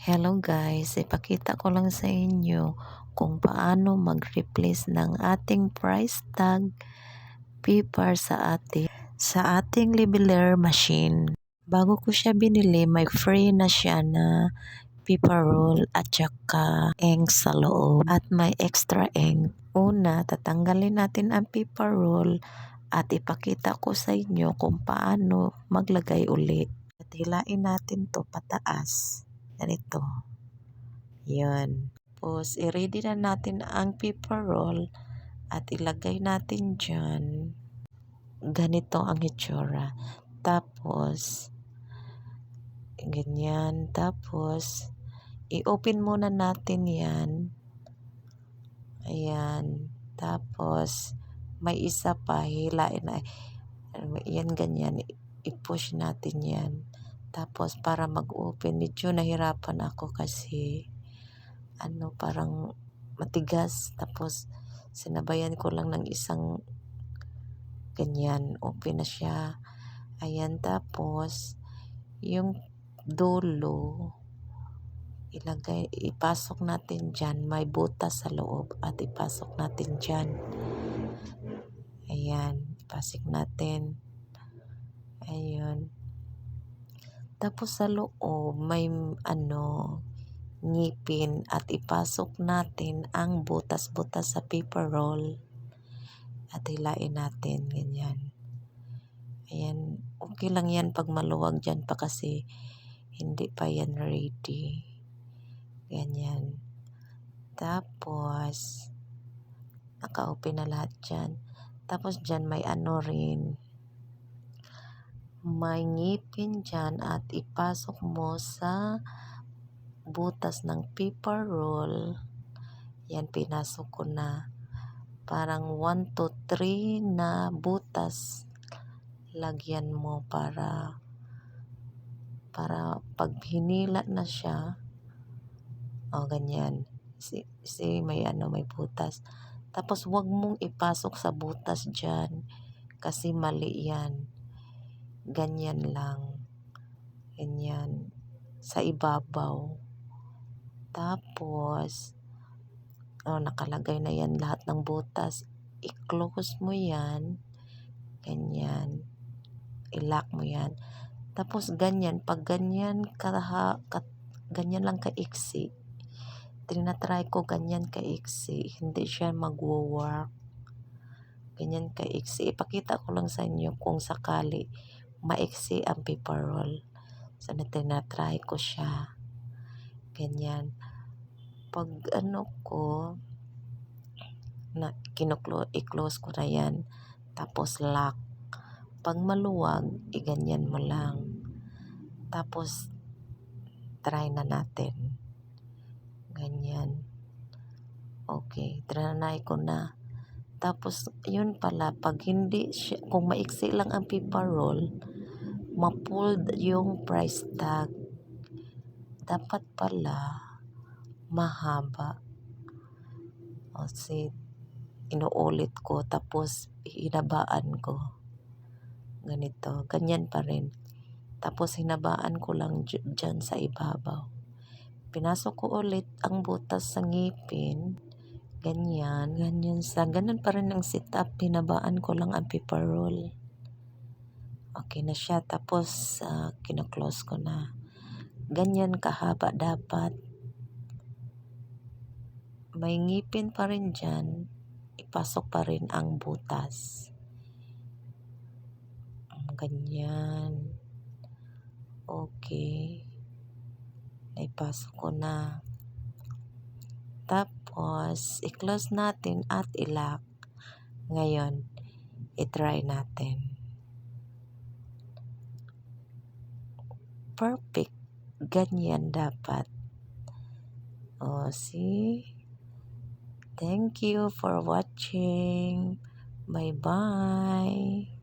Hello guys, ipakita ko lang sa inyo kung paano mag-replace ng ating price tag paper sa ating leveler machine. Bago ko siya binili, may free na siya na paper roll at saka ink sa loob at may extra ink. Una, tatanggalin natin ang paper roll at ipakita ko sa inyo kung paano maglagay uli. At hilain natin to pataas. Ganito. Yan. Tapos, i-ready na natin ang paper roll at ilagay natin dyan. Ganito ang itsura. Tapos, ganyan. Tapos, i-open muna natin yan. Ayan. Tapos, may isa pa. Hilain na. Yan, ganyan. I-push natin yan. Tapos, para mag-open, medyo nahirapan ako kasi parang matigas. Tapos, sinabayan ko lang ng isang ganyan. Open na siya. Ayan, tapos, yung dulo, ipasok natin dyan. May butas sa loob at ipasok natin dyan. Ayan, ipasok natin. Ayun. Tapos sa loob, may ngipin at ipasok natin ang butas-butas sa paper roll at hilain natin ganyan. Ayan, okay lang yan pag maluwag dyan pa kasi hindi pa yan ready. Ganyan. Tapos, naka-open na lahat dyan. Tapos dyan may rin. May ngipin dyan at ipasok mo sa butas ng paper roll. Yan, pinasok ko na. Parang 1 to 3 na butas. Lagyan mo para pag hinila na siya, ganyan. May butas. Tapos wag mong ipasok sa butas dyan kasi mali yan. Ganyan lang. Ganyan. Sa ibabaw. Tapos, nakalagay na yan lahat ng butas. I-close mo yan. Ganyan. I-lock mo yan. Tapos ganyan. Pag ganyan, ganyan lang kaiksi. Tinatry ko ganyan kaiksi. Hindi siya mag-work. Ganyan kaiksi. Ipakita ko lang sa inyo kung sakali maiksi ang paper roll. So, tinatry ko siya. Ganyan. Pag i-close ko na yan. Tapos lock. Pag maluwag, ganyan mo lang. Tapos, try na natin. Ganyan. Okay, try ko na. Tapos, yun pala, pag hindi siya, kung maiksi lang ang paper roll, ma-fold yung price tag. Dapat pala, mahaba. Kasi, inuulit ko, tapos, hinabaan ko. Ganito, ganyan pa rin. Tapos, hinabaan ko lang dyan sa ibabaw. Pinasok ko ulit ang butas sa ngipin. Ganyan, ganun pa rin ang setup. Pinabaan ko lang ang paper roll. Okay na siya. Tapos, kino-close ko na. Ganyan kahaba dapat. May ngipin pa rin dyan. Ipasok pa rin ang butas. Ganyan. Okay. Naipasok ko na. Tapos, i-close natin at i-lock. Ngayon, i-try natin. Perfect. Ganyan dapat. See? Thank you for watching. Bye-bye.